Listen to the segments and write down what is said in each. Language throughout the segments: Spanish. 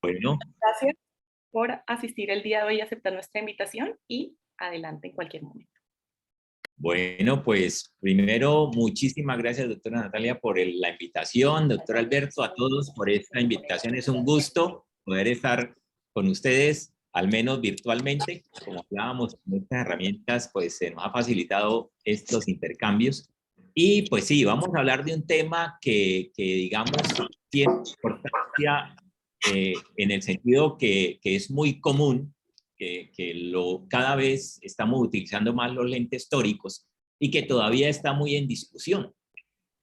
Bueno, Gracias por asistir el día de hoy y aceptar nuestra invitación y adelante en cualquier momento. bueno, pues primero, muchísimas gracias, doctora Natalia, por la invitación, doctor Alberto, a todos por esta invitación. Es un gusto poder estar con ustedes, al menos virtualmente. Como hablábamos, con estas herramientas, pues se nos ha facilitado estos intercambios. Y pues sí, vamos a hablar de un tema que digamos, tiene importancia en el sentido que es muy común cada vez estamos utilizando más los lentes tóricos y que todavía está muy en discusión,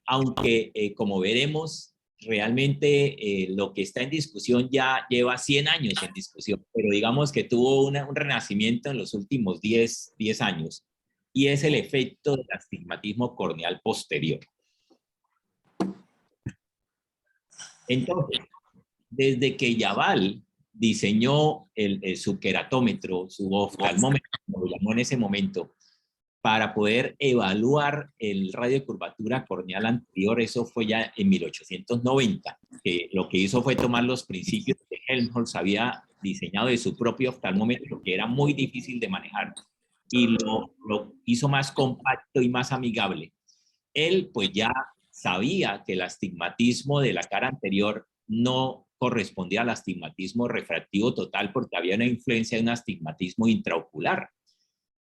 aunque como veremos, realmente lo que está en discusión ya lleva 100 años en discusión, pero digamos que tuvo un renacimiento en los últimos 10 años, y es el efecto del astigmatismo corneal posterior. Entonces, desde que Yaval diseñó su queratómetro, su oftalmómetro, como lo llamó en ese momento, para poder evaluar el radio de curvatura corneal anterior, eso fue ya en 1890, que lo que hizo fue tomar los principios que Helmholtz había diseñado de su propio oftalmómetro, que era muy difícil de manejar, y lo hizo más compacto y más amigable. Él pues ya sabía que el astigmatismo de la cara anterior no correspondía al astigmatismo refractivo total porque había una influencia de un astigmatismo intraocular.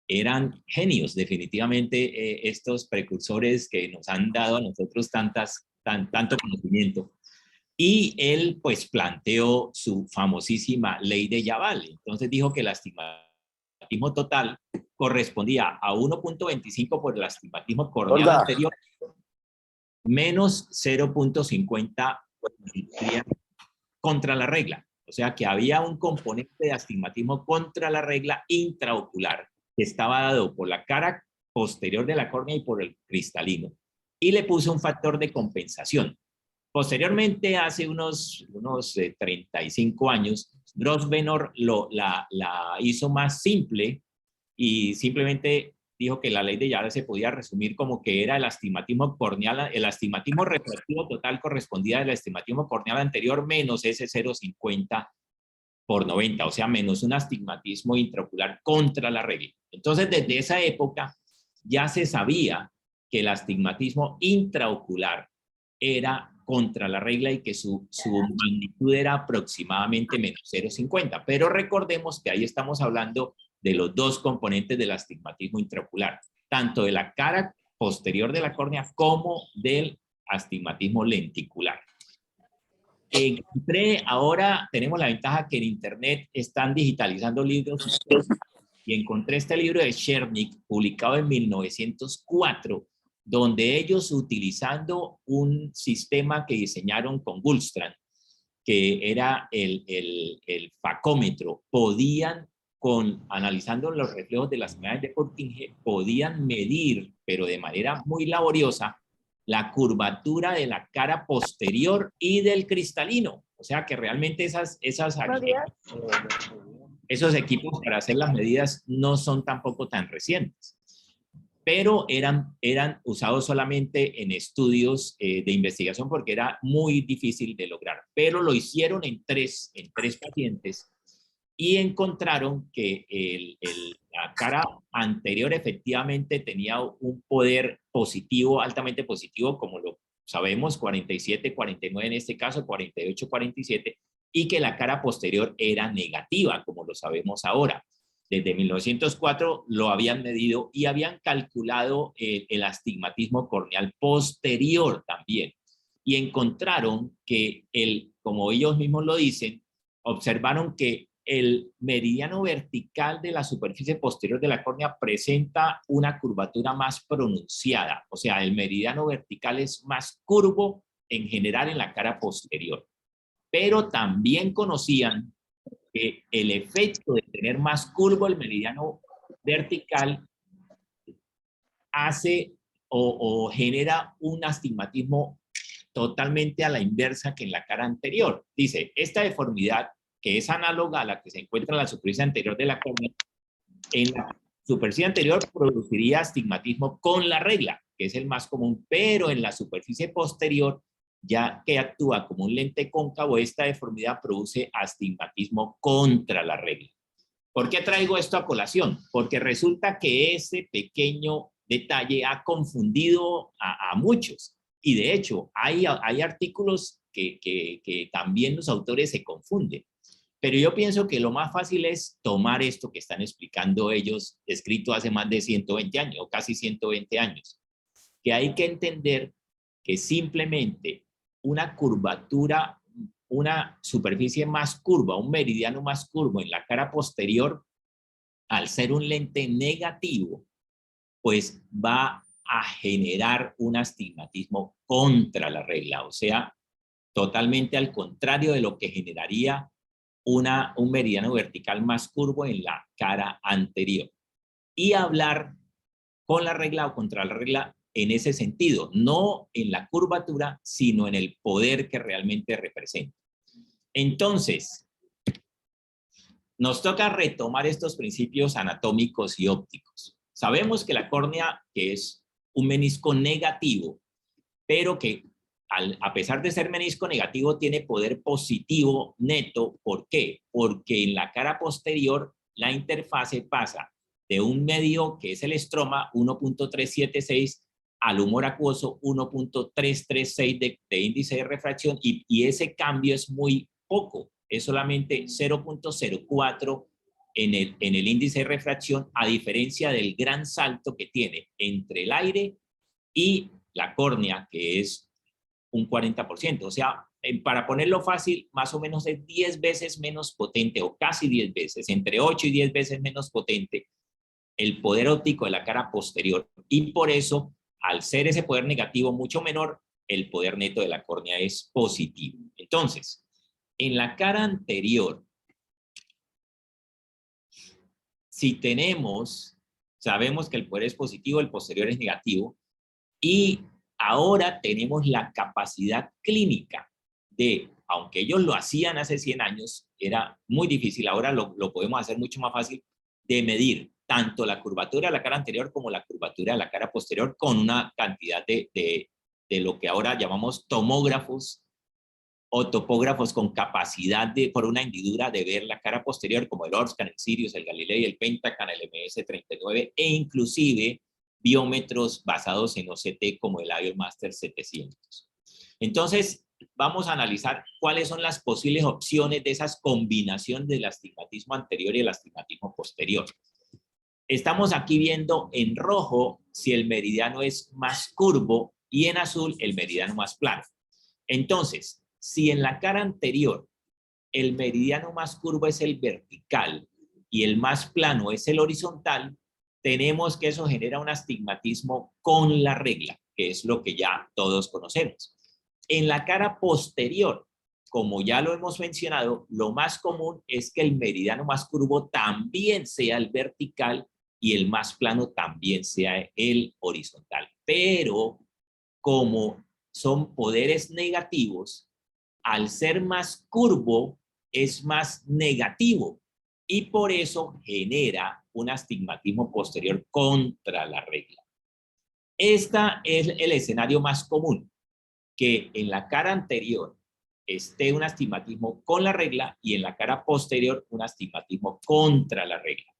Eran genios definitivamente estos precursores que nos han dado a nosotros tanto conocimiento. Y él pues planteó su famosísima ley de Yaval. Entonces dijo que el astigmatismo total correspondía a 1.25 por el astigmatismo corneal anterior menos 0.50 contra la regla. O sea que había un componente de astigmatismo contra la regla intraocular que estaba dado por la cara posterior de la córnea y por el cristalino. Y le puso un factor de compensación. Posteriormente, hace unos 35 años, Grosvenor la hizo más simple y simplemente dijo que la ley de Yaval se podía resumir como que era el astigmatismo corneal, el astigmatismo refractivo total correspondía al astigmatismo corneal anterior menos ese 0,50 por 90, o sea, menos un astigmatismo intraocular contra la regla. Entonces, desde esa época ya se sabía que el astigmatismo intraocular era contra la regla y que su magnitud era aproximadamente menos 0,50. Pero recordemos que ahí estamos hablando de los dos componentes del astigmatismo intraocular, tanto de la cara posterior de la córnea como del astigmatismo lenticular. Ahora tenemos la ventaja que en internet están digitalizando libros y encontré este libro de Chernik publicado en 1904, donde ellos, utilizando un sistema que diseñaron con Gullstrand, que era el facómetro, podían, analizando los reflejos de las imágenes de Purkinje, podían medir, pero de manera muy laboriosa, la curvatura de la cara posterior y del cristalino. O sea que realmente esos equipos para hacer las medidas no son tampoco tan recientes, pero eran usados solamente en estudios de investigación porque era muy difícil de lograr. Pero lo hicieron en tres pacientes y encontraron que la cara anterior efectivamente tenía un poder positivo, altamente positivo, como lo sabemos, 47, 49 en este caso, 48, 47, y que la cara posterior era negativa, como lo sabemos ahora. Desde 1904 lo habían medido y habían calculado el astigmatismo corneal posterior también. Y encontraron que, como ellos mismos lo dicen, observaron que el meridiano vertical de la superficie posterior de la córnea presenta una curvatura más pronunciada. O sea, el meridiano vertical es más curvo en general en la cara posterior. Pero también conocían que el efecto de tener más curvo el meridiano vertical hace o genera un astigmatismo totalmente a la inversa que en la cara anterior. Dice, esta deformidad, que es análoga a la que se encuentra en la superficie anterior de la córnea, en la superficie anterior produciría astigmatismo con la regla, que es el más común, pero en la superficie posterior ya que actúa como un lente cóncavo, esta deformidad produce astigmatismo contra la regla. ¿Por qué traigo esto a colación? Porque resulta que ese pequeño detalle ha confundido a muchos. Y de hecho, hay artículos que también los autores se confunden. Pero yo pienso que lo más fácil es tomar esto que están explicando ellos, escrito hace más de 120 años, o casi 120 años, que hay que entender que simplemente una curvatura, una superficie más curva, un meridiano más curvo en la cara posterior, al ser un lente negativo, pues va a generar un astigmatismo contra la regla, o sea, totalmente al contrario de lo que generaría un meridiano vertical más curvo en la cara anterior. Y hablar con la regla o contra la regla en ese sentido, no en la curvatura, sino en el poder que realmente representa. Entonces, nos toca retomar estos principios anatómicos y ópticos. Sabemos que la córnea, que es un menisco negativo, pero que a pesar de ser menisco negativo, tiene poder positivo neto. ¿Por qué? Porque en la cara posterior la interfase pasa de un medio que es el estroma 1.376 al humor acuoso 1.336 de índice de refracción y ese cambio es muy poco, es solamente 0.04 en el índice de refracción, a diferencia del gran salto que tiene entre el aire y la córnea, que es un 40%. O sea, para ponerlo fácil, más o menos es 10 veces menos potente, o casi 10 veces, entre 8 y 10 veces menos potente, el poder óptico de la cara posterior. Y por eso, al ser ese poder negativo mucho menor, el poder neto de la córnea es positivo. Entonces, en la cara anterior, si sabemos que el poder es positivo, el posterior es negativo, y ahora tenemos la capacidad clínica de, aunque ellos lo hacían hace 100 años, era muy difícil, ahora lo podemos hacer mucho más fácil, de medir tanto la curvatura de la cara anterior como la curvatura de la cara posterior con una cantidad de lo que ahora llamamos tomógrafos o topógrafos con capacidad por una hendidura de ver la cara posterior, como el Orscan, el Sirius, el Galilei, el Pentacan, el MS-39 e inclusive biómetros basados en OCT como el IOMaster 700. Entonces, vamos a analizar cuáles son las posibles opciones de esas combinaciones del astigmatismo anterior y el astigmatismo posterior. Estamos aquí viendo en rojo si el meridiano es más curvo y en azul el meridiano más plano. Entonces, si en la cara anterior el meridiano más curvo es el vertical y el más plano es el horizontal, tenemos que eso genera un astigmatismo con la regla, que es lo que ya todos conocemos. En la cara posterior, como ya lo hemos mencionado, lo más común es que el meridiano más curvo también sea el vertical y el más plano también sea el horizontal. Pero como son poderes negativos, al ser más curvo es más negativo y por eso genera un astigmatismo posterior contra la regla. Este es el escenario más común, que en la cara anterior esté un astigmatismo con la regla y en la cara posterior un astigmatismo contra la regla.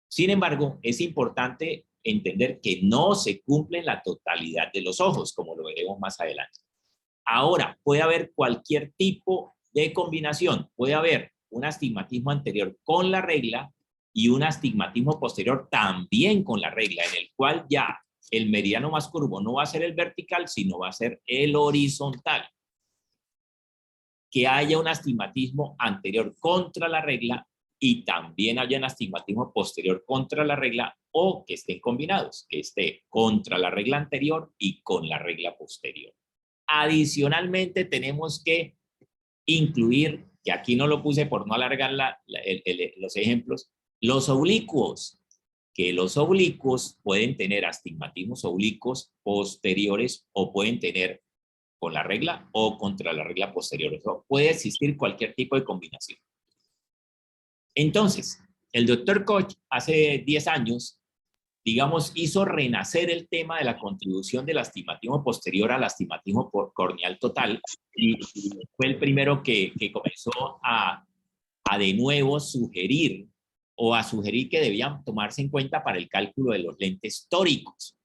Sin embargo, es importante entender que no se cumple la totalidad de los ojos, como lo veremos más adelante. Ahora, puede haber cualquier tipo de combinación. Puede haber un astigmatismo anterior con la regla y un astigmatismo posterior también con la regla, en el cual ya el meridiano más curvo no va a ser el vertical, sino va a ser el horizontal. Que haya un astigmatismo anterior contra la regla y también haya un astigmatismo posterior contra la regla, o que estén combinados, que esté contra la regla anterior y con la regla posterior. Adicionalmente, tenemos que incluir, que aquí no lo puse por no alargar los ejemplos, los oblicuos, que los oblicuos pueden tener astigmatismos oblicuos posteriores o pueden tener con la regla o contra la regla posterior. Eso puede existir cualquier tipo de combinación. Entonces, el doctor Koch hace 10 años digamos, hizo renacer el tema de la contribución del astigmatismo posterior al astigmatismo corneal total, y fue el primero que comenzó a de nuevo sugerir que debían tomarse en cuenta para el cálculo de los lentes tóricos.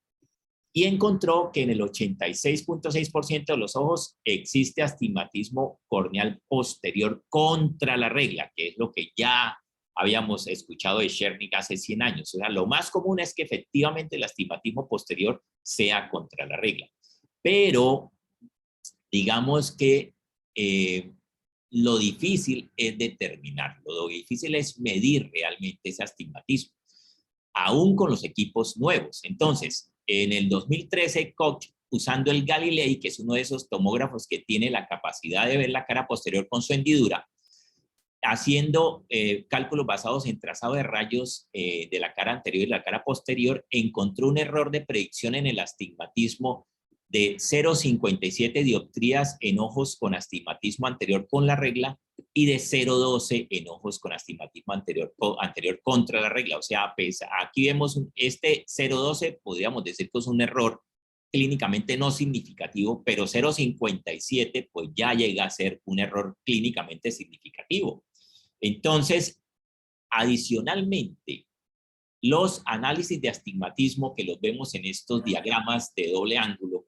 Y encontró que en el 86.6% de los ojos existe astigmatismo corneal posterior contra la regla, que es lo que ya habíamos escuchado de Shernick hace 100 años. O sea, lo más común es que efectivamente el astigmatismo posterior sea contra la regla. Pero digamos que lo difícil es determinarlo, lo difícil es medir realmente ese astigmatismo, aún con los equipos nuevos. Entonces, en el 2013, Koch, usando el Galilei, que es uno de esos tomógrafos que tiene la capacidad de ver la cara posterior con su hendidura, haciendo cálculos basados en trazado de rayos de la cara anterior y la cara posterior, encontró un error de predicción en el astigmatismo de 0,57 dioptrías en ojos con astigmatismo anterior con la regla y de 0,12 en ojos con astigmatismo anterior contra la regla. O sea, pues, aquí vemos este 0,12, podríamos decir que es un error clínicamente no significativo, pero 0,57 pues ya llega a ser un error clínicamente significativo. Entonces, adicionalmente, los análisis de astigmatismo que los vemos en estos diagramas de doble ángulo,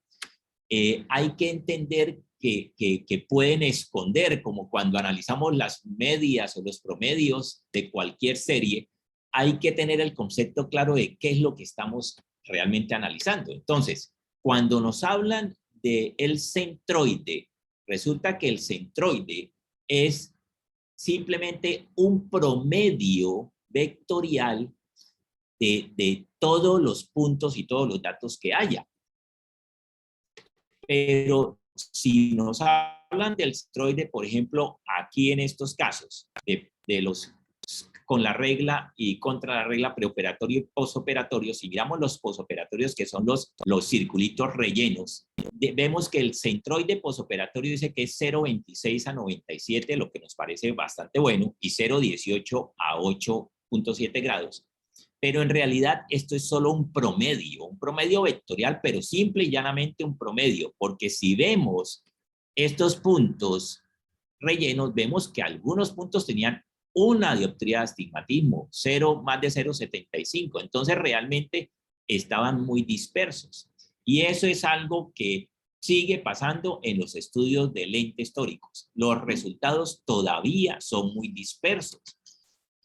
hay que entender que pueden esconder, como cuando analizamos las medias o los promedios de cualquier serie, hay que tener el concepto claro de qué es lo que estamos realmente analizando. Entonces, cuando nos hablan del centroide, resulta que el centroide es simplemente un promedio vectorial de todos los puntos y todos los datos que haya. Pero si nos hablan del centroide, por ejemplo, aquí en estos casos, de los con la regla y contra la regla preoperatorio y posoperatorio, si miramos los posoperatorios, que son los circulitos rellenos, vemos que el centroide posoperatorio dice que es 0,26 a 97, lo que nos parece bastante bueno, y 0,18 a 8,7 grados. Pero en realidad esto es solo un promedio vectorial, pero simple y llanamente un promedio, porque si vemos estos puntos rellenos, vemos que algunos puntos tenían una dioptría de astigmatismo, más de 0,75, entonces realmente estaban muy dispersos. Y eso es algo que sigue pasando en los estudios de lentes tóricos. Los resultados todavía son muy dispersos.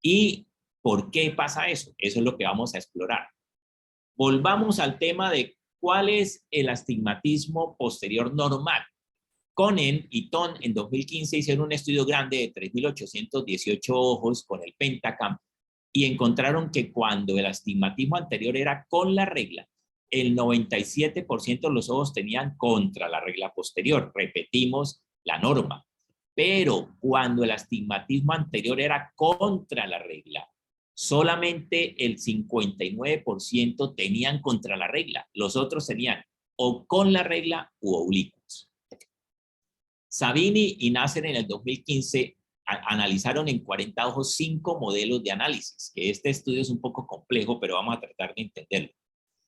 ¿Y por qué pasa eso? Eso es lo que vamos a explorar. Volvamos al tema de cuál es el astigmatismo posterior normal. Cohen y Ton en 2015 hicieron un estudio grande de 3.818 ojos con el Pentacam y encontraron que cuando el astigmatismo anterior era con la regla, el 97% de los ojos tenían contra la regla posterior. Repetimos la norma. Pero cuando el astigmatismo anterior era contra la regla, solamente el 59% tenían contra la regla. Los otros tenían o con la regla u oblicuos. Savini y Nasser en el 2015 analizaron en 40 ojos 5 modelos de análisis, que este estudio es un poco complejo, pero vamos a tratar de entenderlo.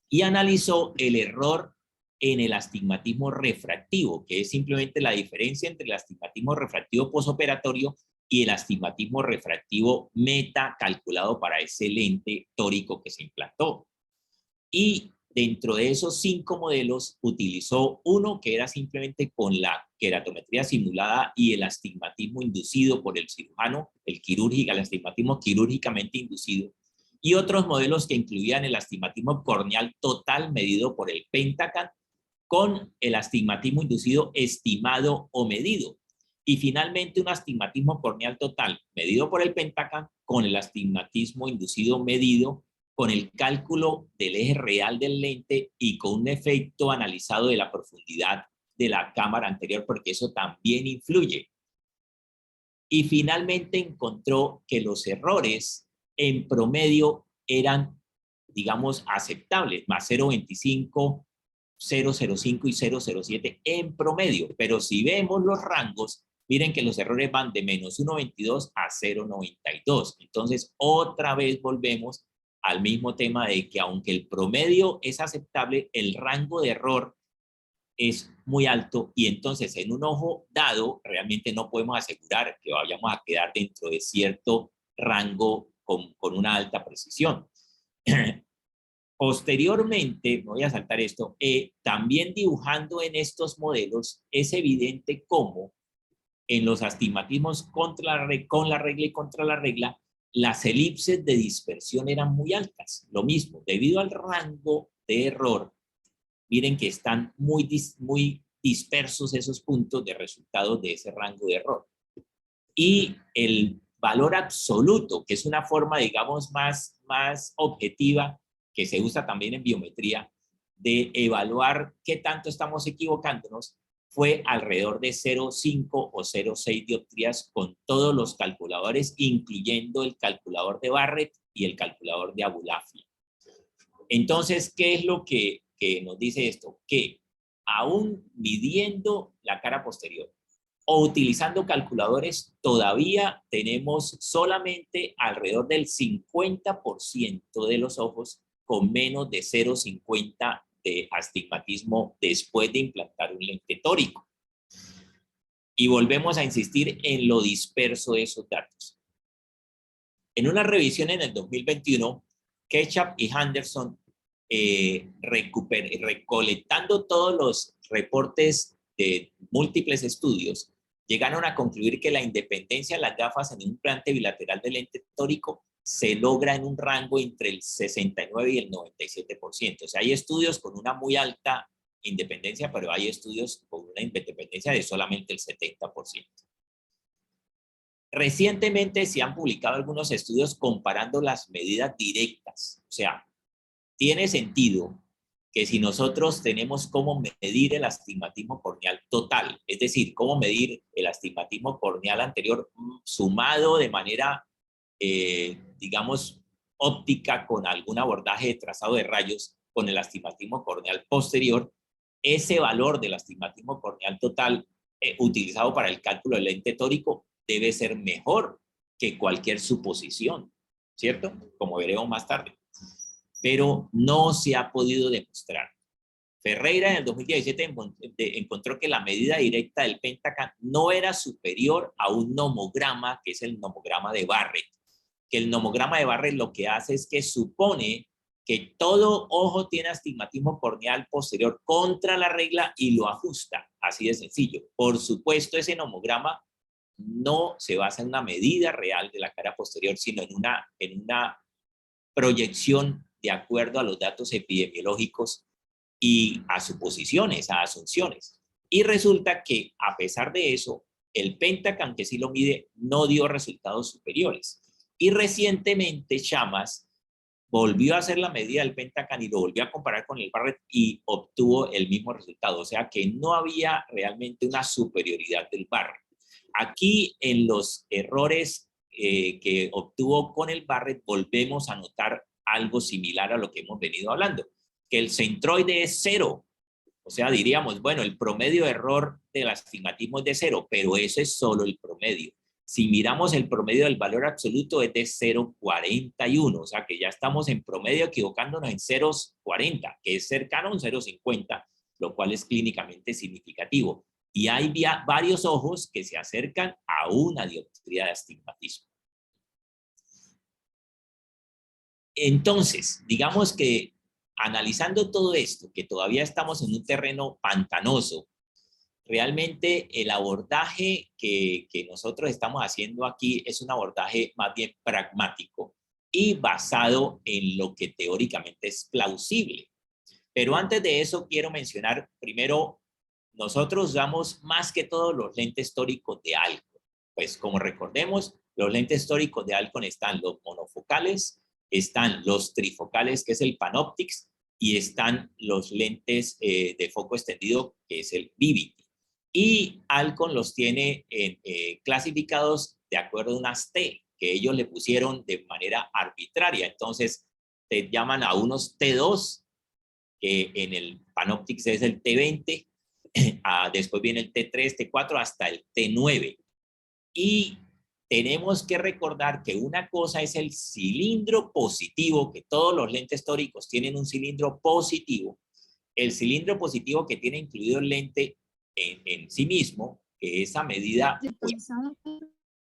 Y analizó el error en el astigmatismo refractivo, que es simplemente la diferencia entre el astigmatismo refractivo posoperatorio y el astigmatismo refractivo meta calculado para ese lente tórico que se implantó. Y dentro de esos 5 modelos utilizó uno que era simplemente con la queratometría simulada y el astigmatismo inducido por el cirujano, el astigmatismo quirúrgicamente inducido, y otros modelos que incluían el astigmatismo corneal total medido por el Pentacam con el astigmatismo inducido estimado o medido. Y finalmente un astigmatismo corneal total medido por el Pentacam con el astigmatismo inducido medido con el cálculo del eje real del lente y con un efecto analizado de la profundidad de la cámara anterior, porque eso también influye. Y finalmente encontró que los errores en promedio eran, digamos, aceptables, más 0,25, 0,05 y 0,07 en promedio. Pero si vemos los rangos, miren que los errores van de menos 1,22 a 0,92. Entonces, otra vez volvemos al mismo tema de que aunque el promedio es aceptable, el rango de error es muy alto y entonces en un ojo dado realmente no podemos asegurar que vayamos a quedar dentro de cierto rango con una alta precisión. Posteriormente, voy a saltar esto, también dibujando en estos modelos es evidente cómo en los astigmatismos con la regla y contra la regla, las elipses de dispersión eran muy altas. Lo mismo, debido al rango de error, miren que están muy dispersos esos puntos de resultados de ese rango de error. Y el valor absoluto, que es una forma, digamos, más objetiva, que se usa también en biometría, de evaluar qué tanto estamos equivocándonos, fue alrededor de 0,5 o 0,6 dioptrías con todos los calculadores, incluyendo el calculador de Barrett y el calculador de Abulafia. Entonces, ¿qué es lo que nos dice esto? Que aún midiendo la cara posterior o utilizando calculadores, todavía tenemos solamente alrededor del 50% de los ojos con menos de 0,50 de astigmatismo después de implantar un lente tórico. Y volvemos a insistir en lo disperso de esos datos. En una revisión en el 2021, Ketchup y Henderson, recolectando todos los reportes de múltiples estudios, llegaron a concluir que la independencia de las gafas en un implante bilateral de lente tórico se logra en un rango entre el 69 y el 97%. O sea, hay estudios con una muy alta independencia, pero hay estudios con una independencia de solamente el 70%. Recientemente se han publicado algunos estudios comparando las medidas directas. O sea, tiene sentido que si nosotros tenemos cómo medir el astigmatismo corneal total, es decir, cómo medir el astigmatismo corneal anterior sumado de manera, digamos, óptica con algún abordaje de trazado de rayos con el astigmatismo corneal posterior, ese valor del astigmatismo corneal total utilizado para el cálculo del lente tórico debe ser mejor que cualquier suposición, ¿cierto? Como veremos más tarde. Pero no se ha podido demostrar. Ferreira en el 2017 encontró que la medida directa del Pentacan no era superior a un nomograma, que es el nomograma de Barrett. Que el nomograma de Barrett lo que hace es que supone que todo ojo tiene astigmatismo corneal posterior contra la regla y lo ajusta, así de sencillo. Por supuesto, ese nomograma no se basa en una medida real de la cara posterior, sino en una proyección de acuerdo a los datos epidemiológicos y a suposiciones, a asunciones. Y resulta que a pesar de eso, el Pentacan, que sí lo mide, no dio resultados superiores. Y recientemente Chamas volvió a hacer la medida del Pentacan y lo volvió a comparar con el Barrett y obtuvo el mismo resultado. O sea que no había realmente una superioridad del Barrett. Aquí en los errores que obtuvo con el Barrett volvemos a notar algo similar a lo que hemos venido hablando, que el centroide es 0. O sea, diríamos, bueno, el promedio de error del astigmatismo es de 0, pero eso es solo el promedio. Si miramos el promedio del valor absoluto es de 0,41, o sea que ya estamos en promedio equivocándonos en 0,40, que es cercano a un 0,50, lo cual es clínicamente significativo. Y hay varios ojos que se acercan a una dioptría de astigmatismo. Entonces, digamos que analizando todo esto, que todavía estamos en un terreno pantanoso, realmente el abordaje que nosotros estamos haciendo aquí es un abordaje más bien pragmático y basado en lo que teóricamente es plausible. Pero antes de eso quiero mencionar primero, nosotros usamos más que todo los lentes tóricos de Alcon. Pues como recordemos, los lentes tóricos de Alcon están los monofocales, están los trifocales, que es el Panoptix, y están los lentes de foco extendido, que es el Vivity. Y Alcon los tiene clasificados de acuerdo a unas T, que ellos le pusieron de manera arbitraria. Entonces, te llaman a unos T2, que en el Panoptix es el T20, después viene el T3, T4, hasta el T9. Y tenemos que recordar que una cosa es el cilindro positivo, que todos los lentes tóricos tienen un cilindro positivo. El cilindro positivo que tiene incluido el lente en sí mismo, que esa medida pues,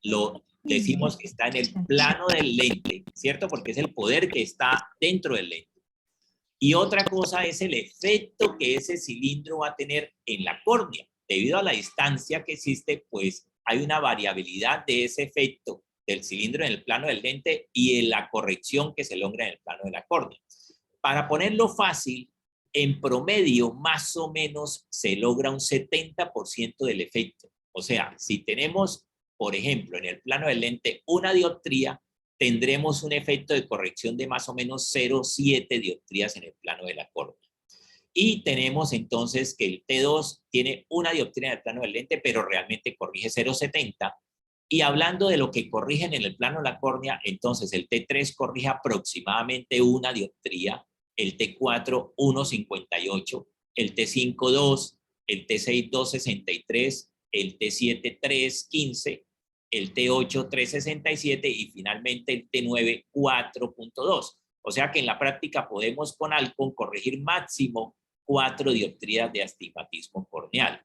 lo decimos que está en el plano del lente, ¿cierto? Porque es el poder que está dentro del lente. Y otra cosa es el efecto que ese cilindro va a tener en la córnea. Debido a la distancia que existe, pues hay una variabilidad de ese efecto del cilindro en el plano del lente y en la corrección que se logra en el plano de la córnea. Para ponerlo fácil, en promedio más o menos se logra un 70% del efecto. O sea, si tenemos, por ejemplo, en el plano del lente una dioptría, tendremos un efecto de corrección de más o menos 0,7 dioptrías en el plano de la córnea. Y tenemos entonces que el T2 tiene una dioptría en el plano del lente, pero realmente corrige 0,70. Y hablando de lo que corrigen en el plano de la córnea, entonces el T3 corrige aproximadamente una dioptría, el T4 1,58, el T5 2, el T6 2,63, el T7 3,15, el T8 3,67 y finalmente el T9 4,2. O sea que en la práctica podemos con Alcon corregir máximo 4 dioptrías de astigmatismo corneal.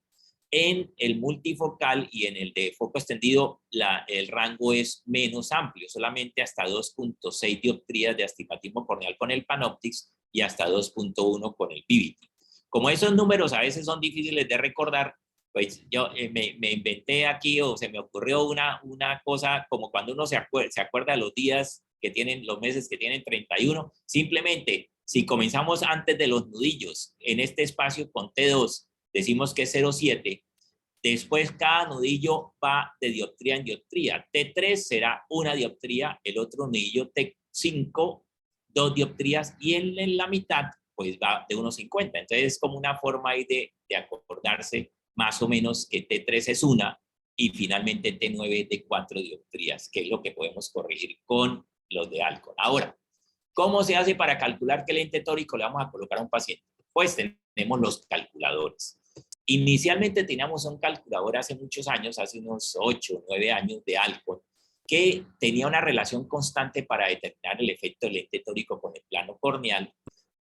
En el multifocal y en el de foco extendido, el rango es menos amplio, solamente hasta 2,6 dioptrías de astigmatismo corneal con el PanOptix y hasta 2,1 con el Vivity. Como esos números a veces son difíciles de recordar, pues yo me inventé aquí o se me ocurrió una cosa como cuando uno se acuerda de los días que tienen, los meses que tienen 31, simplemente si comenzamos antes de los nudillos en este espacio con T2, decimos que es 0,7, después cada nudillo va de dioptría en dioptría. T3 será una dioptría, el otro nudillo T5, 2 dioptrías y en la mitad pues va de 1,50. Entonces es como una forma ahí de acordarse más o menos que T3 es una y finalmente T9 es de 4 dioptrías, que es lo que podemos corregir con los de Alcon. Ahora, ¿cómo se hace para calcular qué lente tórico le vamos a colocar a un paciente? Pues tenemos los calculadores. Inicialmente teníamos un calculador hace muchos años, hace unos 8 o 9 años de Alcon, que tenía una relación constante para determinar el efecto del lente tórico con el plano corneal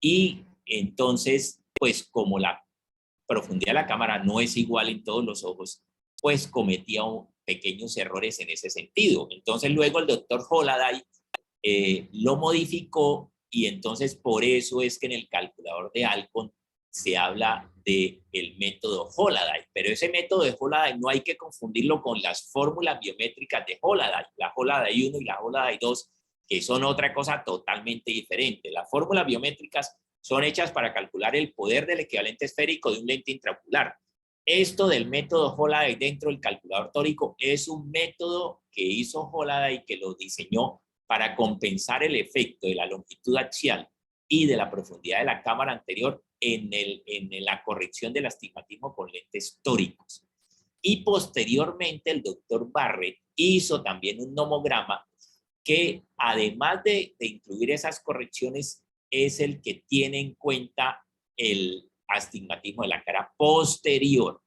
y entonces, pues como la profundidad de la cámara no es igual en todos los ojos, pues cometía pequeños errores en ese sentido. Entonces luego el doctor Holaday lo modificó y entonces por eso es que en el calculador de Alcon se habla del método Holaday, pero ese método de Holaday no hay que confundirlo con las fórmulas biométricas de Holaday, la Holaday 1 y la Holaday 2, que son otra cosa totalmente diferente. Las fórmulas biométricas son hechas para calcular el poder del equivalente esférico de un lente intraocular. Esto del método Holaday dentro del calculador tórico es un método que hizo Holaday, que lo diseñó para compensar el efecto de la longitud axial y de la profundidad de la cámara anterior en la corrección del astigmatismo con lentes tóricos. Y posteriormente el doctor Barrett hizo también un nomograma que además de incluir esas correcciones es el que tiene en cuenta el astigmatismo de la cara posterior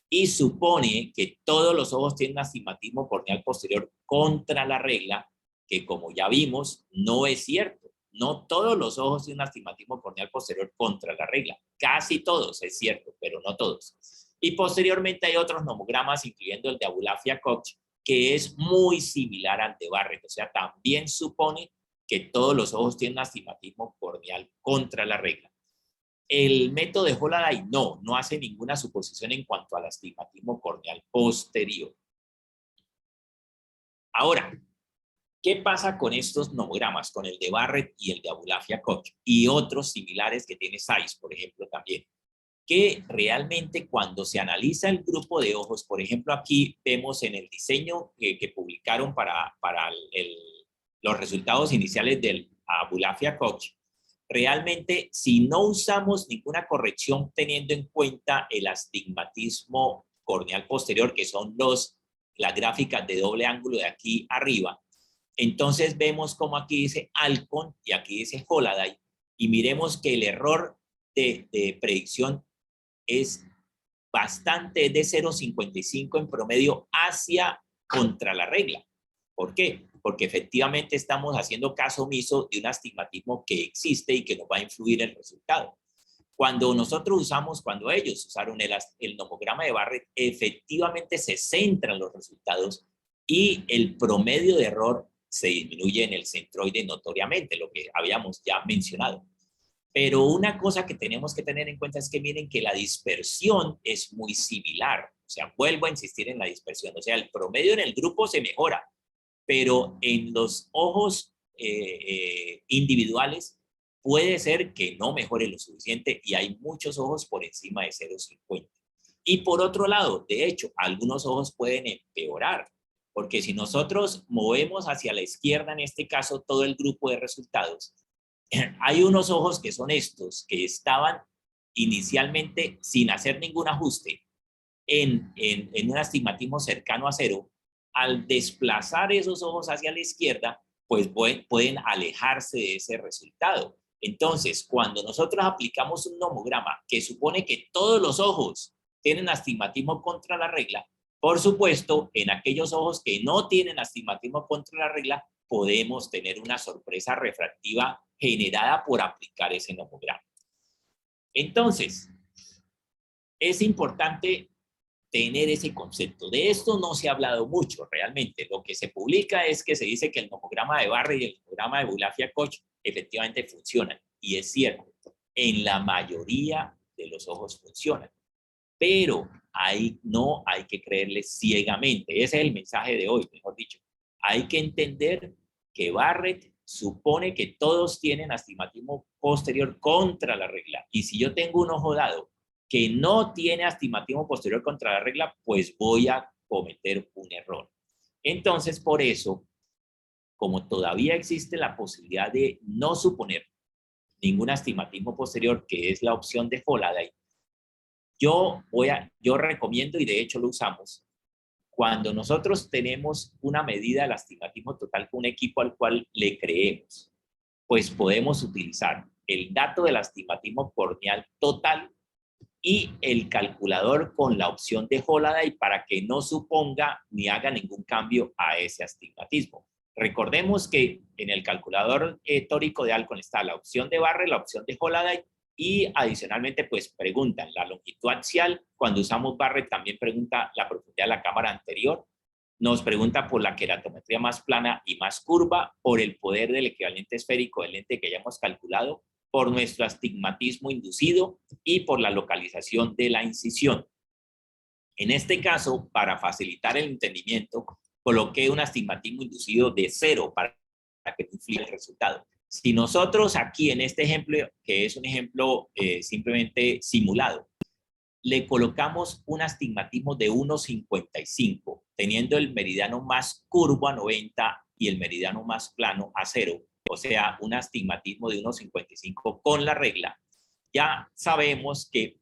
y supone que todos los ojos tienen astigmatismo corneal posterior contra la regla, que como ya vimos, no es cierto. No todos los ojos tienen astigmatismo corneal posterior contra la regla. Casi todos, es cierto, pero no todos. Y posteriormente hay otros nomogramas, incluyendo el de Abulafia-Koch, que es muy similar al de Barrett. O sea, también supone que todos los ojos tienen astigmatismo corneal contra la regla. El método de Holaday no hace ninguna suposición en cuanto al astigmatismo corneal posterior. Ahora, ¿qué pasa con estos nomogramas, con el de Barrett y el de Abulafia-Koch y otros similares que tiene Zeiss, por ejemplo, también? Que realmente cuando se analiza el grupo de ojos, por ejemplo, aquí vemos en el diseño que publicaron para los resultados iniciales del Abulafia-Koch, realmente si no usamos ninguna corrección teniendo en cuenta el astigmatismo corneal posterior, que son las gráficas de doble ángulo de aquí arriba, entonces vemos como aquí dice Alcon y aquí dice Holaday, y miremos que el error de predicción es bastante, de 0,55 en promedio hacia contra la regla. ¿Por qué? Porque efectivamente estamos haciendo caso omiso de un astigmatismo que existe y que nos va a influir en el resultado. Cuando cuando ellos usaron el nomograma de Barrett, efectivamente se centran los resultados y el promedio de error se disminuye en el centroide notoriamente, lo que habíamos ya mencionado. Pero una cosa que tenemos que tener en cuenta es que miren que la dispersión es muy similar. O sea, vuelvo a insistir en la dispersión. O sea, el promedio en el grupo se mejora, pero en los ojos individuales puede ser que no mejore lo suficiente y hay muchos ojos por encima de 0,50. Y por otro lado, de hecho, algunos ojos pueden empeorar, porque si nosotros movemos hacia la izquierda, en este caso, todo el grupo de resultados, hay unos ojos que son estos, que estaban inicialmente sin hacer ningún ajuste en un astigmatismo cercano a cero. Al desplazar esos ojos hacia la izquierda, pues pueden alejarse de ese resultado. Entonces, cuando nosotros aplicamos un nomograma que supone que todos los ojos tienen astigmatismo contra la regla, por supuesto, en aquellos ojos que no tienen astigmatismo contra la regla, podemos tener una sorpresa refractiva generada por aplicar ese nomograma. Entonces, es importante tener ese concepto. De esto no se ha hablado mucho realmente. Lo que se publica es que se dice que el nomograma de Barrett y el nomograma de Boulafia-Koch efectivamente funcionan. Y es cierto, en la mayoría de los ojos funcionan. Pero no hay que creerles ciegamente. Ese es el mensaje de hoy, mejor dicho. Hay que entender que Barrett supone que todos tienen astigmatismo posterior contra la regla. Y si yo tengo un ojo dado que no tiene astigmatismo posterior contra la regla, pues voy a cometer un error. Entonces, por eso, como todavía existe la posibilidad de no suponer ningún astigmatismo posterior, que es la opción de Holaday, yo recomiendo, y de hecho lo usamos, cuando nosotros tenemos una medida del astigmatismo total con un equipo al cual le creemos, pues podemos utilizar el dato del astigmatismo corneal total y el calculador con la opción de Holaday para que no suponga ni haga ningún cambio a ese astigmatismo. Recordemos que en el calculador tórico de Alcon está la opción de Barrett, la opción de Holaday y adicionalmente pues preguntan la longitud axial. Cuando usamos Barrett también pregunta la profundidad de la cámara anterior. Nos pregunta por la queratometría más plana y más curva, por el poder del equivalente esférico del lente que ya hemos calculado, por nuestro astigmatismo inducido y por la localización de la incisión. En este caso, para facilitar el entendimiento, coloqué un astigmatismo inducido de 0 para que no influya el resultado. Si nosotros aquí en este ejemplo, que es un ejemplo simplemente simulado, le colocamos un astigmatismo de 1,55, teniendo el meridiano más curvo a 90 y el meridiano más plano a 0, o sea, un astigmatismo de 1,55 con la regla, ya sabemos que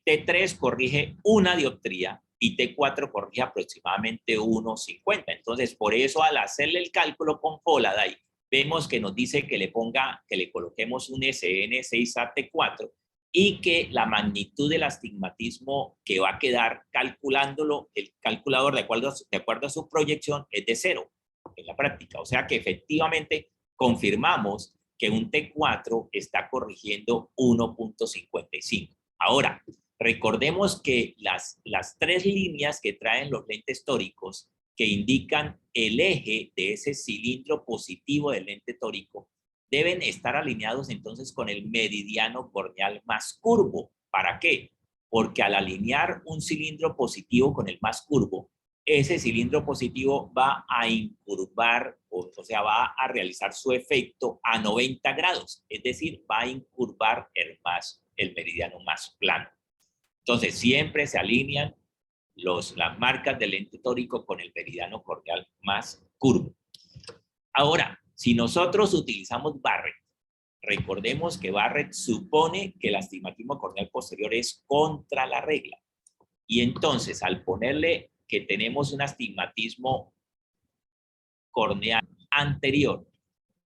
T3 corrige una dioptría y T4 corrige aproximadamente 1,50. Entonces, por eso al hacerle el cálculo con Holaday, vemos que nos dice que le coloquemos un SN6AT4 y que la magnitud del astigmatismo que va a quedar calculándolo, el calculador de acuerdo a su proyección es de 0 en la práctica. O sea que efectivamente confirmamos que un T4 está corrigiendo 1,55. Ahora, recordemos que las 3 líneas que traen los lentes tóricos que indican el eje de ese cilindro positivo del lente tórico deben estar alineados entonces con el meridiano corneal más curvo. ¿Para qué? Porque al alinear un cilindro positivo con el más curvo, ese cilindro positivo va a incurvar, o sea, va a realizar su efecto a 90 grados, es decir, va a incurvar el meridiano más plano. Entonces, siempre se alinean las marcas del lente tórico con el meridiano corneal más curvo. Ahora, si nosotros utilizamos Barrett, recordemos que Barrett supone que el astigmatismo corneal posterior es contra la regla. Y entonces, al ponerle que tenemos un astigmatismo corneal anterior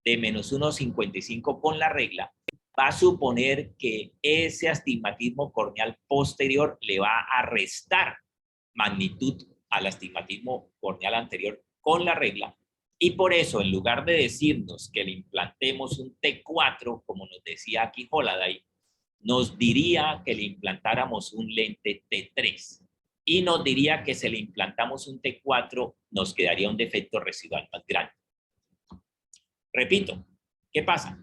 de menos 1,55 con la regla, va a suponer que ese astigmatismo corneal posterior le va a restar magnitud al astigmatismo corneal anterior con la regla Y por eso, en lugar de decirnos que le implantemos un T4, como nos decía aquí Holaday, nos diría que le implantáramos un lente T3. Y nos diría que si le implantamos un T4, nos quedaría un defecto residual más grande. Repito, ¿qué pasa?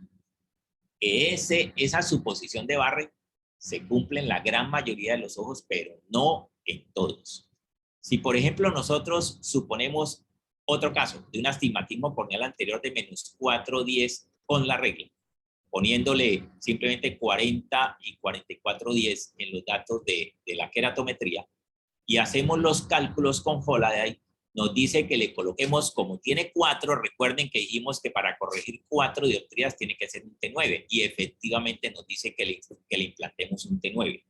Que esa suposición de Barrett se cumple en la gran mayoría de los ojos, pero no en todos. Si, por ejemplo, nosotros suponemos otro caso de un astigmatismo corneal anterior de menos 4/10 con la regla, poniéndole simplemente 40 y 44/10 en los datos de la queratometría, y hacemos los cálculos con Holaday, nos dice que le coloquemos, como tiene 4, recuerden que dijimos que para corregir 4 dioptrías tiene que ser un T9, y efectivamente nos dice que le implantemos un T9.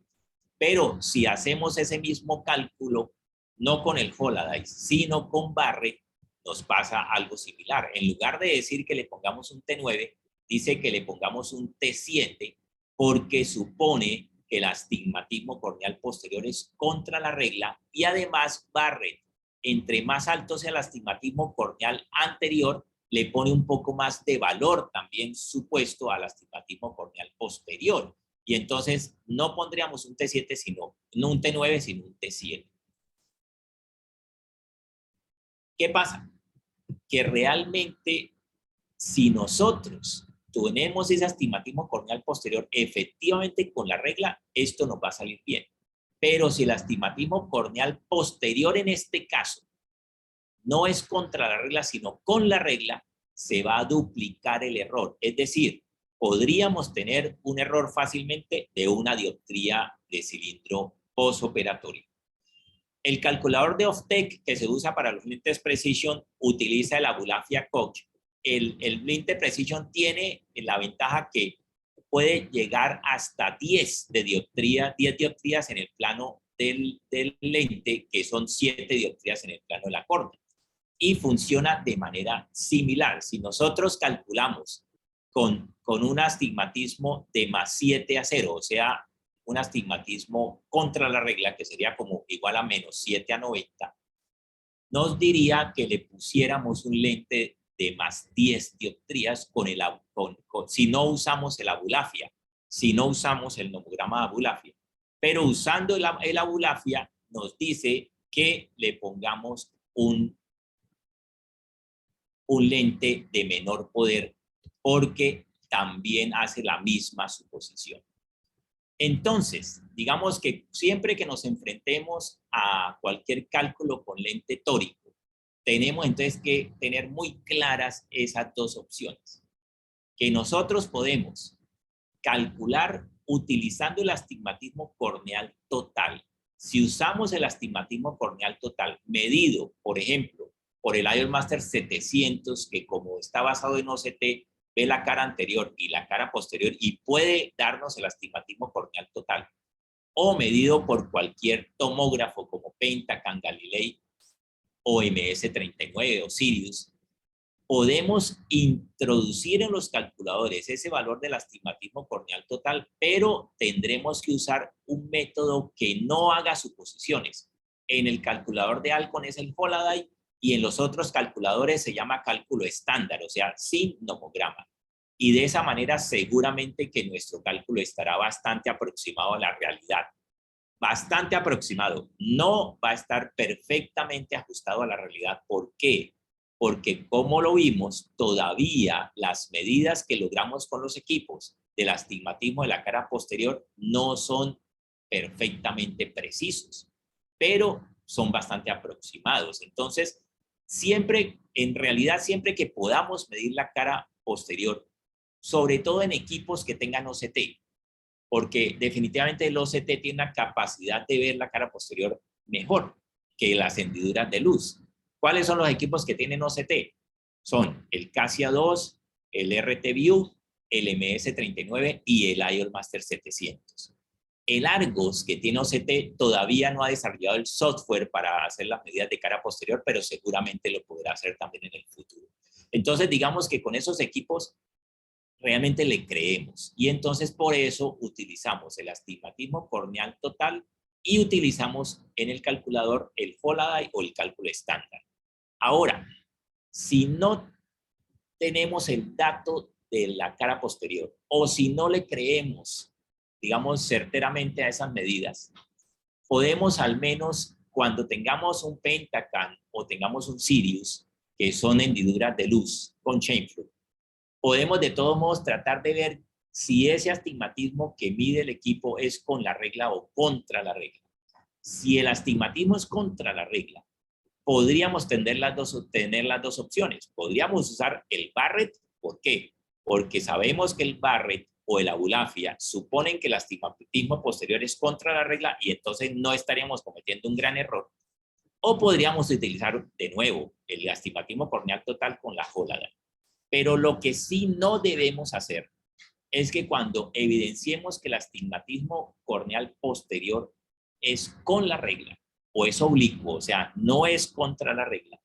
Pero si hacemos ese mismo cálculo, no con el Holaday, sino con Barrett, nos pasa algo similar. En lugar de decir que le pongamos un T9, dice que le pongamos un T7, porque supone que el astigmatismo corneal posterior es contra la regla, y además Barrett, entre más alto sea el astigmatismo corneal anterior, le pone un poco más de valor también supuesto al astigmatismo corneal posterior. Y entonces no pondríamos un T7, sino no un T9, sino un T7. ¿Qué pasa? Que realmente, si nosotros tenemos ese astigmatismo corneal posterior efectivamente con la regla, esto nos va a salir bien. Pero si el astigmatismo corneal posterior en este caso no es contra la regla, sino con la regla, se va a duplicar el error. Es decir, podríamos tener un error fácilmente de una dioptría de cilindro postoperatorio. El calculador de Oftec que se usa para los lentes Precision utiliza el Abulafia Koch. El lente Precision tiene la ventaja que puede llegar hasta 10 dioptrías en el plano del lente, que son 7 dioptrías en el plano de la córnea. Y funciona de manera similar. Si nosotros calculamos con un astigmatismo de más 7/0, o sea, un astigmatismo contra la regla, que sería como igual a menos 7/90, nos diría que le pusiéramos un lente de más 10 dioptrías si no usamos el Abulafia, si no usamos el nomograma de Abulafia. Pero usando el Abulafia, nos dice que le pongamos un lente de menor poder, porque también hace la misma suposición. Entonces, digamos que siempre que nos enfrentemos a cualquier cálculo con lente tórico, tenemos entonces que tener muy claras esas dos opciones. Que nosotros podemos calcular utilizando el astigmatismo corneal total. Si usamos el astigmatismo corneal total medido, por ejemplo, por el IOL Master 700, que como está basado en OCT, ve la cara anterior y la cara posterior y puede darnos el astigmatismo corneal total, o medido por cualquier tomógrafo como Pentacan, Galilei o MS39 o Sirius, podemos introducir en los calculadores ese valor del astigmatismo corneal total, pero tendremos que usar un método que no haga suposiciones. En el calculador de Alcon es el Holaday, y en los otros calculadores se llama cálculo estándar, o sea, sin nomograma. Y de esa manera seguramente que nuestro cálculo estará bastante aproximado a la realidad. Bastante aproximado. No va a estar perfectamente ajustado a la realidad. ¿Por qué? Porque como lo vimos, todavía las medidas que logramos con los equipos del astigmatismo de la cara posterior no son perfectamente precisos, pero son bastante aproximados. Entonces, siempre, en realidad, siempre que podamos medir la cara posterior, sobre todo en equipos que tengan OCT, porque definitivamente el OCT tiene una capacidad de ver la cara posterior mejor que las hendiduras de luz. ¿Cuáles son los equipos que tienen OCT? Son el Cassia 2, el RT-View, el MS39 y el IOL Master 700. El Argos, que tiene OCT, todavía no ha desarrollado el software para hacer las medidas de cara posterior, pero seguramente lo podrá hacer también en el futuro. Entonces, digamos que con esos equipos realmente le creemos, y entonces por eso utilizamos el astigmatismo corneal total y utilizamos en el calculador el Holaday o el cálculo estándar. Ahora, Si no tenemos el dato de la cara posterior o si no le creemos, digamos, certeramente a esas medidas, podemos al menos cuando tengamos un Pentacan o tengamos un Sirius, que son hendiduras de luz con chain flow, podemos de todos modos tratar de ver si ese astigmatismo que mide el equipo es con la regla o contra la regla. Si el astigmatismo es contra la regla, podríamos tener las dos opciones. Podríamos usar el Barrett. ¿Por qué? Porque sabemos que el Barrett o el Abulafia suponen que el astigmatismo posterior es contra la regla y entonces no estaríamos cometiendo un gran error. O podríamos utilizar de nuevo el astigmatismo corneal total con la Holaday. Pero lo que sí no debemos hacer es que cuando evidenciemos que el astigmatismo corneal posterior es con la regla o es oblicuo, o sea, no es contra la regla,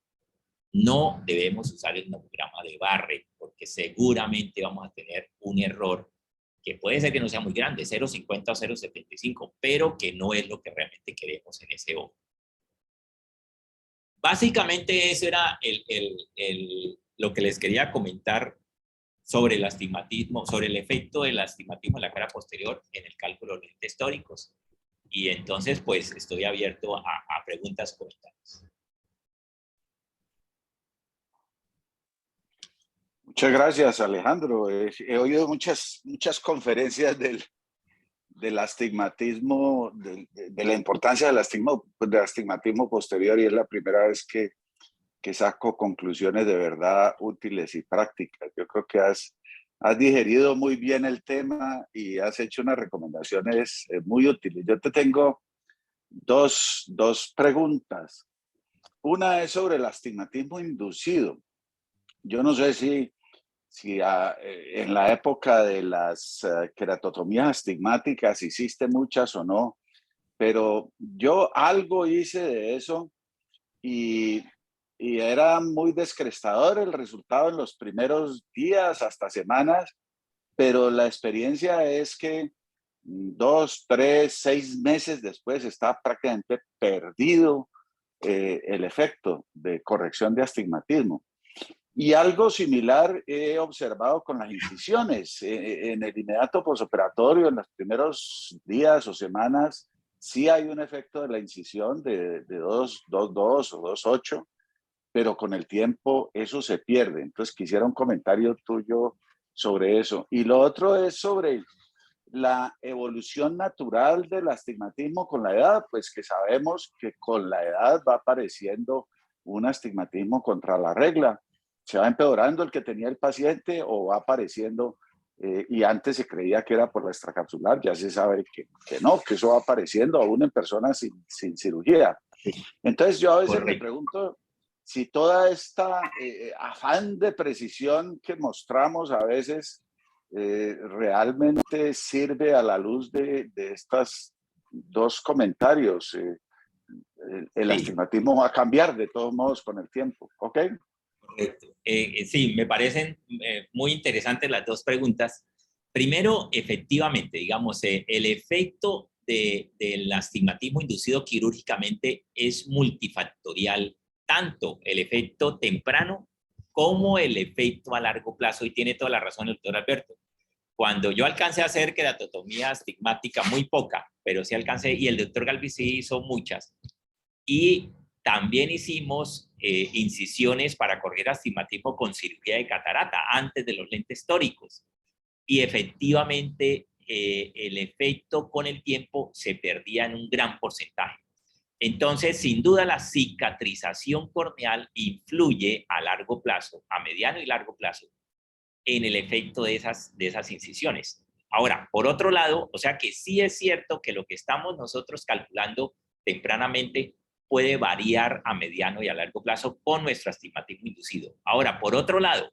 no debemos usar el nomograma de Barrett porque seguramente vamos a tener un error que puede ser que no sea muy grande, 0,50 o 0,75, pero que no es lo que realmente queremos en ese ojo. Básicamente eso era lo que les quería comentar sobre el astigmatismo, sobre el efecto del astigmatismo en la cara posterior en el cálculo de lentes tóricos. Y entonces, pues, estoy abierto a preguntas y comentarios. Muchas gracias, Alejandro. He oído muchas conferencias del astigmatismo, de la importancia del astigmatismo posterior, y es la primera vez que saco conclusiones de verdad útiles y prácticas. Yo creo que has digerido muy bien el tema y has hecho unas recomendaciones muy útiles. Yo te tengo dos preguntas. Una es sobre el astigmatismo inducido. Yo no sé si en la época de las queratotomías astigmáticas hiciste muchas o no, pero yo algo hice de eso y era muy descrestador el resultado en los primeros días hasta semanas, pero la experiencia es que 2, 3, 6 meses después está prácticamente perdido el efecto de corrección de astigmatismo. Y algo similar he observado con las incisiones. En el inmediato posoperatorio, en los primeros días o semanas, sí hay un efecto de la incisión de 2.2 o 2.8, pero con el tiempo eso se pierde. Entonces quisiera un comentario tuyo sobre eso. Y lo otro es sobre la evolución natural del astigmatismo con la edad, pues que sabemos que con la edad va apareciendo un astigmatismo contra la regla. Se va empeorando el que tenía el paciente o va apareciendo, y antes se creía que era por la extracapsular, ya se sabe que no, que eso va apareciendo aún en personas sin cirugía. Entonces yo a veces me pregunto si toda esta afán de precisión que mostramos a veces realmente sirve a la luz de estos dos comentarios. El astigmatismo va a cambiar de todos modos con el tiempo, ¿ok? Correcto. Sí, me parecen muy interesantes las dos preguntas. Primero, efectivamente, digamos, el efecto del astigmatismo inducido quirúrgicamente es multifactorial, tanto el efecto temprano como el efecto a largo plazo, y tiene toda la razón el doctor Alberto. Cuando yo alcancé a hacer queratotomía astigmática, muy poca, pero sí alcancé, y el doctor Galvis sí hizo muchas, y también hicimos incisiones para corregir astigmatismo con cirugía de catarata antes de los lentes tóricos. Y efectivamente el efecto con el tiempo se perdía en un gran porcentaje. Entonces, sin duda, la cicatrización corneal influye a largo plazo, a mediano y largo plazo, en el efecto de esas incisiones. Ahora, por otro lado, o sea que sí es cierto que lo que estamos nosotros calculando tempranamente puede variar a mediano y a largo plazo con nuestro astigmatismo inducido. Ahora, por otro lado,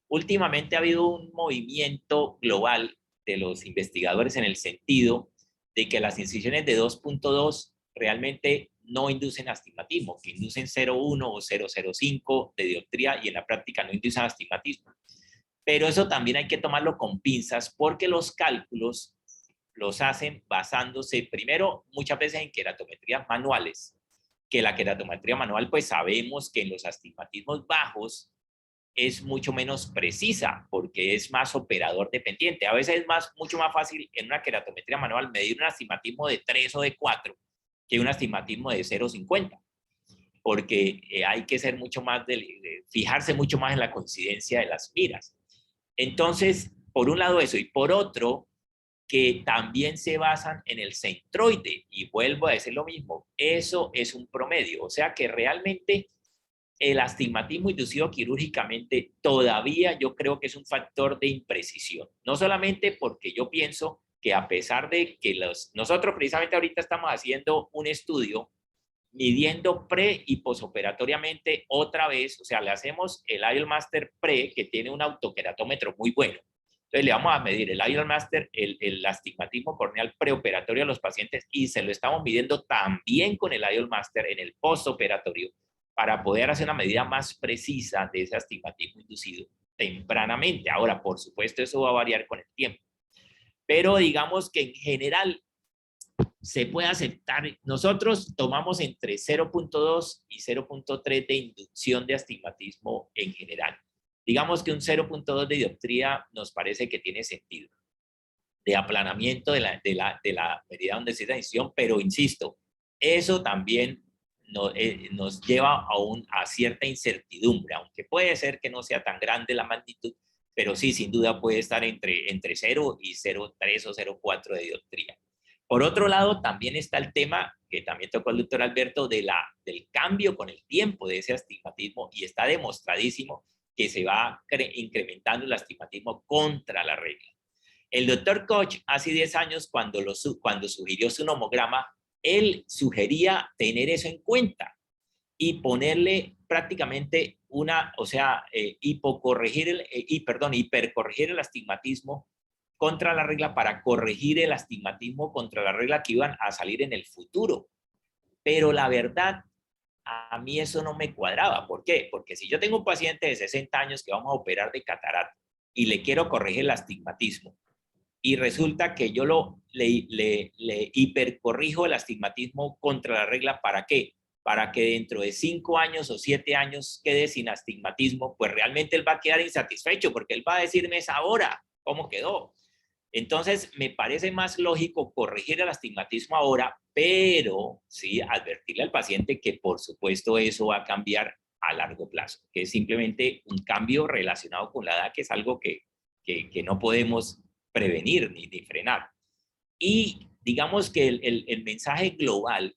últimamente ha habido un movimiento global de los investigadores en el sentido de que las incisiones de 2.2 realmente no inducen astigmatismo, que inducen 0.1 o 0.05 de dioptría y en la práctica no inducen astigmatismo. Pero eso también hay que tomarlo con pinzas porque los cálculos los hacen basándose primero muchas veces en queratometrías manuales, que la queratometría manual pues sabemos que en los astigmatismos bajos es mucho menos precisa porque es más operador dependiente. A veces es mucho más fácil en una queratometría manual medir un astigmatismo de 3 o de 4 que un astigmatismo de 0,50, porque hay que ser mucho más, fijarse mucho más en la coincidencia de las miras. Entonces, por un lado eso, y por otro, que también se basan en el centroide, y vuelvo a decir lo mismo, eso es un promedio, o sea que realmente el astigmatismo inducido quirúrgicamente todavía yo creo que es un factor de imprecisión, no solamente porque yo pienso que a pesar de que nosotros precisamente ahorita estamos haciendo un estudio midiendo pre y posoperatoriamente otra vez, o sea, le hacemos el IOLMaster pre, que tiene un autoqueratómetro muy bueno. Entonces le vamos a medir el IOLMaster, el astigmatismo corneal preoperatorio a los pacientes y se lo estamos midiendo también con el IOLMaster en el postoperatorio para poder hacer una medida más precisa de ese astigmatismo inducido tempranamente. Ahora, por supuesto, eso va a variar con el tiempo. Pero digamos que en general se puede aceptar. Nosotros tomamos entre 0,2 y 0,3 de inducción de astigmatismo en general. Digamos que un 0,2 de dioptría nos parece que tiene sentido, de aplanamiento de la medida donde se da inducción, pero insisto, eso también nos lleva a cierta incertidumbre, aunque puede ser que no sea tan grande la magnitud, pero sí, sin duda puede estar entre 0 y 0,3 o 0,4 de dioptría. Por otro lado, también está el tema que también tocó el doctor Alberto del cambio con el tiempo de ese astigmatismo, y está demostradísimo que se va incrementando el astigmatismo contra la regla. El doctor Koch hace 10 años cuando sugirió su nomograma, él sugería tener eso en cuenta y ponerle prácticamente hipercorregir el astigmatismo contra la regla para corregir el astigmatismo contra la regla que iban a salir en el futuro. Pero la verdad, a mí eso no me cuadraba. ¿Por qué? Porque si yo tengo un paciente de 60 años que vamos a operar de catarata y le quiero corregir el astigmatismo, y resulta que yo le hipercorrijo el astigmatismo contra la regla, ¿para qué? Para que dentro de 5 años o 7 años quede sin astigmatismo, pues realmente él va a quedar insatisfecho porque él va a decirme es ahora, ¿cómo quedó? Entonces, me parece más lógico corregir el astigmatismo ahora, pero sí advertirle al paciente que por supuesto eso va a cambiar a largo plazo, que es simplemente un cambio relacionado con la edad, que es algo que no podemos prevenir ni frenar. Y digamos que el mensaje global,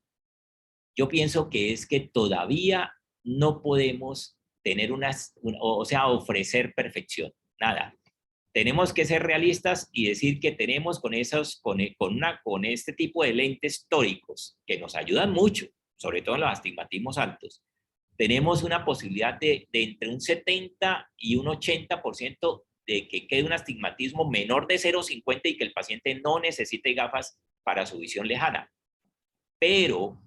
yo pienso que es que todavía no podemos tener ofrecer perfección, nada. Tenemos que ser realistas y decir que tenemos con este tipo de lentes tóricos que nos ayudan mucho, sobre todo en los astigmatismos altos, tenemos una posibilidad de entre un 70 y un 80% de que quede un astigmatismo menor de 0,50 y que el paciente no necesite gafas para su visión lejana. Pero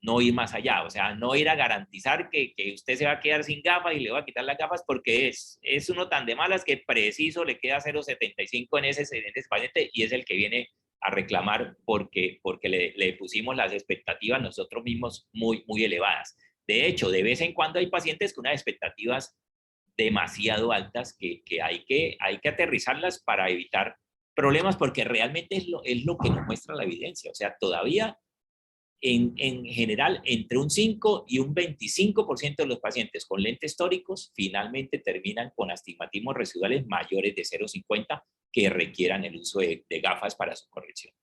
no ir más allá, o sea, no ir a garantizar que usted se va a quedar sin gafas y le va a quitar las gafas porque es uno tan de malas que preciso le queda 0,75 en ese paciente y es el que viene a reclamar porque le pusimos las expectativas nosotros mismos muy, muy elevadas. De hecho, de vez en cuando hay pacientes con unas expectativas demasiado altas que hay que aterrizarlas para evitar problemas, porque realmente es lo que nos muestra la evidencia. O sea, todavía en general entre un 5 y un 25% de los pacientes con lentes tóricos finalmente terminan con astigmatismos residuales mayores de 0,50 que requieran el uso de gafas para su corrección.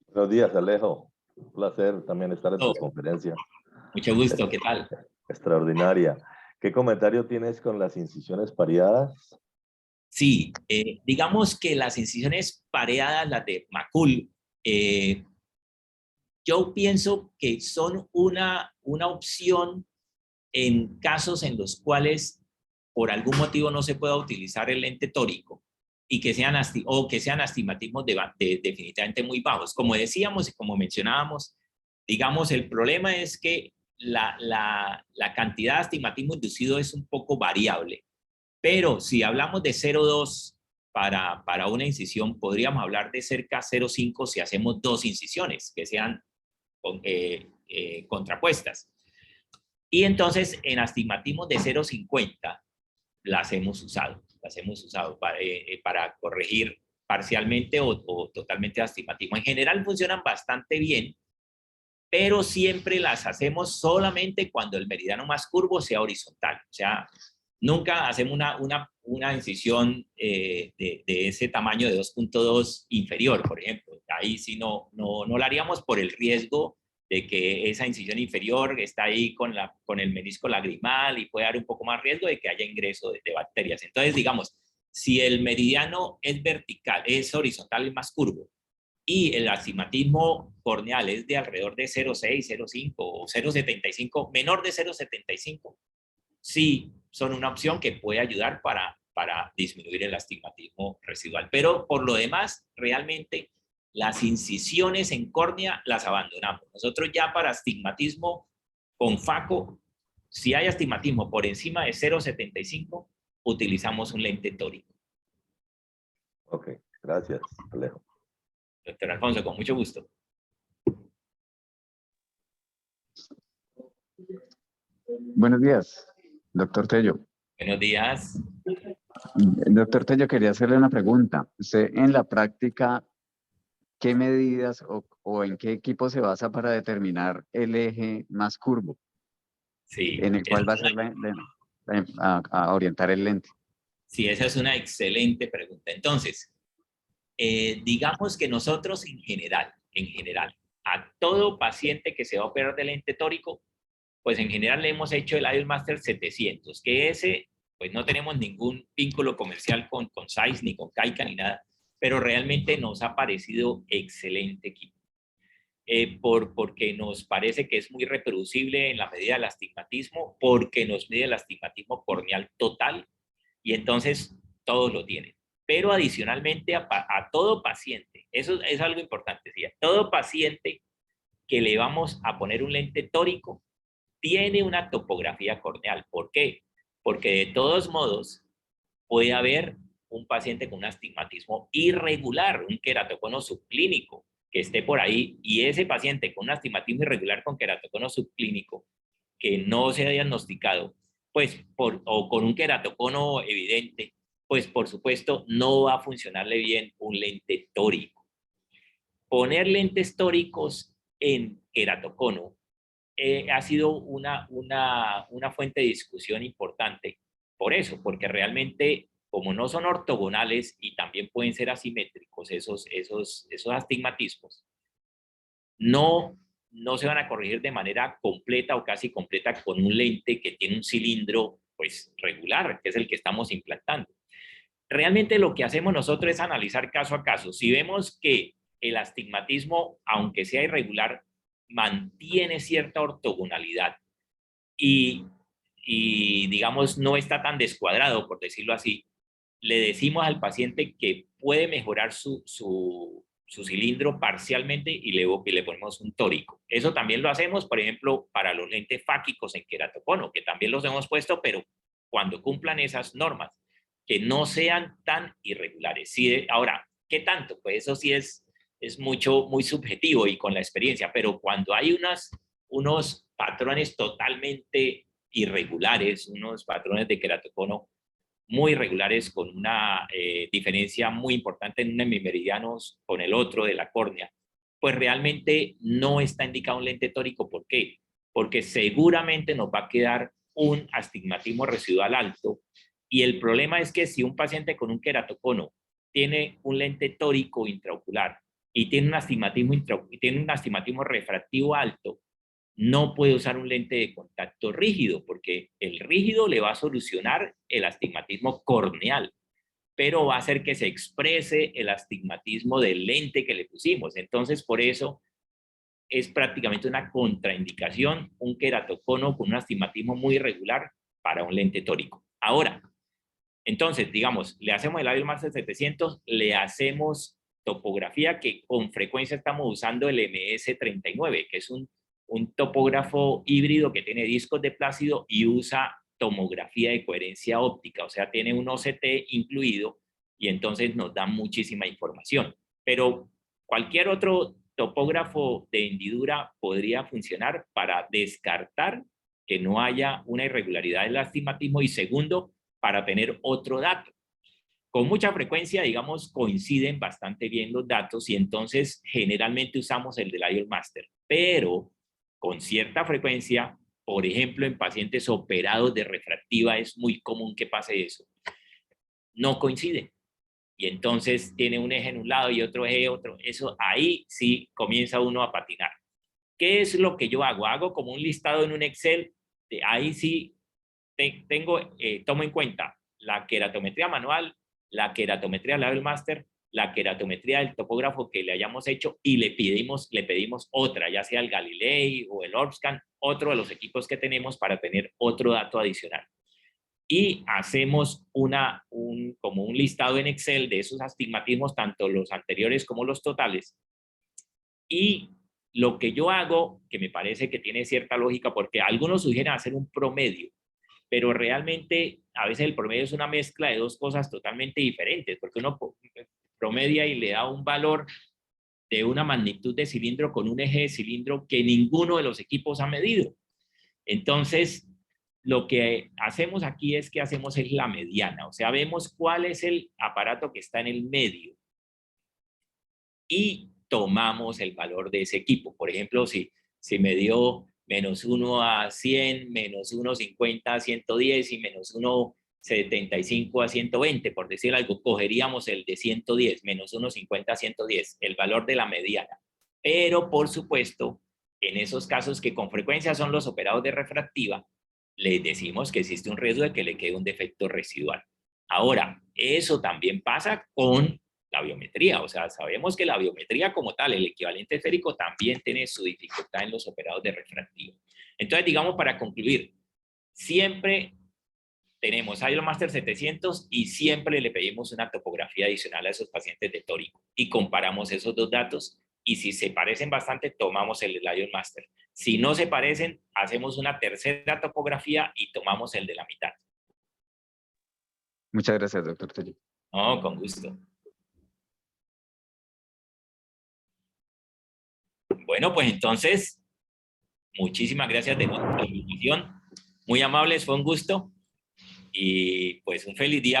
Buenos días, Alejo. Un placer también estar en tu conferencia. Mucho gusto, ¿qué tal? Extraordinaria. ¿Qué comentario tienes con las incisiones pareadas? Sí, digamos que las incisiones pareadas, las de Macul, yo pienso que son una opción en casos en los cuales por algún motivo no se pueda utilizar el lente tórico y que sean astigmatismos definitivamente muy bajos. Como decíamos y como mencionábamos, digamos, el problema es que la cantidad de astigmatismo inducido es un poco variable, pero si hablamos de 0,2 para una incisión, podríamos hablar de cerca de 0,5 si hacemos 2 incisiones que sean contrapuestas. Y entonces en astigmatismo de 0,50 las hemos usado para corregir parcialmente o totalmente astigmatismo. En general funcionan bastante bien, pero siempre las hacemos solamente cuando el meridiano más curvo sea horizontal. O sea, nunca hacemos una incisión de ese tamaño de 2.2 inferior, por ejemplo. Ahí sí no la haríamos por el riesgo de que esa incisión inferior está ahí con el menisco lagrimal y puede dar un poco más riesgo de que haya ingreso de bacterias. Entonces, digamos, si el meridiano es vertical, es horizontal y más curvo, y el astigmatismo corneal es de alrededor de 0,6, 0,5 o 0,75, menor de 0,75, sí son una opción que puede ayudar para disminuir el astigmatismo residual. Pero por lo demás, realmente las incisiones en córnea las abandonamos. Nosotros ya para astigmatismo con FACO, si hay astigmatismo por encima de 0,75, utilizamos un lente tórico. Ok, gracias, Alejo. Doctor Alfonso, con mucho gusto. Buenos días, doctor Tello. Buenos días. Doctor Tello, quería hacerle una pregunta. Usted en la práctica, ¿qué medidas o en qué equipo se basa para determinar el eje más curvo? Sí, en el cual va a ser a orientar el lente. Sí, esa es una excelente pregunta. Entonces, digamos que nosotros en general, a todo paciente que se va a operar de lente tórico, pues en general le hemos hecho el IOL Master 700, que ese, pues no tenemos ningún vínculo comercial con Zeiss, ni con Kaikan, ni nada, pero realmente nos ha parecido excelente equipo. Porque nos parece que es muy reproducible en la medida del astigmatismo, porque nos mide el astigmatismo corneal total, y entonces todos lo tienen. Pero adicionalmente a todo paciente, eso es algo importante, ¿sí? A todo paciente que le vamos a poner un lente tórico, tiene una topografía corneal. ¿Por qué? Porque de todos modos puede haber un paciente con un astigmatismo irregular, un queratocono subclínico, que esté por ahí, y ese paciente con un astigmatismo irregular con queratocono subclínico, que no se ha diagnosticado, pues, o con un queratocono evidente, pues por supuesto no va a funcionarle bien un lente tórico. Poner lentes tóricos en queratocono ha sido una fuente de discusión importante por eso, porque realmente como no son ortogonales y también pueden ser asimétricos esos astigmatismos, no se van a corregir de manera completa o casi completa con un lente que tiene un cilindro pues regular, que es el que estamos implantando. Realmente lo que hacemos nosotros es analizar caso a caso. Si vemos que el astigmatismo, aunque sea irregular, mantiene cierta ortogonalidad y digamos no está tan descuadrado, por decirlo así, le decimos al paciente que puede mejorar su cilindro parcialmente y le ponemos un tórico. Eso también lo hacemos, por ejemplo, para los lentes fáquicos en queratocono, que también los hemos puesto, pero cuando cumplan esas normas, que no sean tan irregulares. Sí, ahora, ¿qué tanto? Pues eso sí es muy subjetivo y con la experiencia, pero cuando hay unos patrones totalmente irregulares, unos patrones de queratocono muy regulares con una diferencia muy importante en un hemimeridianos con el otro de la córnea, pues realmente no está indicado un lente tórico. ¿Por qué? Porque seguramente nos va a quedar un astigmatismo residual alto, y el problema es que si un paciente con un queratocono tiene un lente tórico intraocular y tiene un astigmatismo refractivo alto, no puede usar un lente de contacto rígido, porque el rígido le va a solucionar el astigmatismo corneal, pero va a hacer que se exprese el astigmatismo del lente que le pusimos. Entonces, por eso es prácticamente una contraindicación un queratocono con un astigmatismo muy irregular para un lente tórico. Ahora, entonces, digamos, le hacemos el IOL Master 700, le hacemos topografía, que con frecuencia estamos usando el MS39, que es un topógrafo híbrido que tiene discos de plácido y usa tomografía de coherencia óptica, o sea, tiene un OCT incluido, y entonces nos da muchísima información. Pero cualquier otro topógrafo de hendidura podría funcionar para descartar que no haya una irregularidad del astigmatismo, y segundo, para tener otro dato. Con mucha frecuencia, digamos, coinciden bastante bien los datos y entonces generalmente usamos el del IOL Master, pero con cierta frecuencia, por ejemplo, en pacientes operados de refractiva es muy común que pase eso. No coincide. Y entonces tiene un eje en un lado y otro eje otro. Eso ahí sí comienza uno a patinar. ¿Qué es lo que yo hago? Hago como un listado en un Excel. Ahí sí tomo en cuenta la queratometría manual, la queratometría del IOL Master, la queratometría del topógrafo que le hayamos hecho y le pedimos otra, ya sea el Galilei o el Orbscan, otro de los equipos que tenemos para tener otro dato adicional. Y hacemos como un listado en Excel de esos astigmatismos, tanto los anteriores como los totales. Y lo que yo hago, que me parece que tiene cierta lógica, porque algunos sugieren hacer un promedio, pero realmente a veces el promedio es una mezcla de dos cosas totalmente diferentes, porque uno promedia y le da un valor de una magnitud de cilindro con un eje de cilindro que ninguno de los equipos ha medido. Entonces, lo que hacemos aquí es la mediana, o sea, vemos cuál es el aparato que está en el medio y tomamos el valor de ese equipo. Por ejemplo, si me dio -1 a 100, -1,50 a 110 y -1,75 a 120, por decir algo, cogeríamos el de 110, -1,50 a 110, el valor de la mediana. Pero, por supuesto, en esos casos que con frecuencia son los operados de refractiva, les decimos que existe un riesgo de que le quede un defecto residual. Ahora, eso también pasa con la biometría, o sea, sabemos que la biometría como tal, el equivalente esférico, también tiene su dificultad en los operados de refractiva. Entonces, digamos, para concluir, siempre tenemos IOL Master 700 y siempre le pedimos una topografía adicional a esos pacientes de tórico y comparamos esos dos datos, y si se parecen bastante, tomamos el IOL Master. Si no se parecen, hacemos una tercera topografía y tomamos el de la mitad. Muchas gracias, doctor Tello. No, con gusto. Bueno, pues entonces, muchísimas gracias de nuevo por la invitación. Muy amables, fue un gusto. Y pues un feliz día para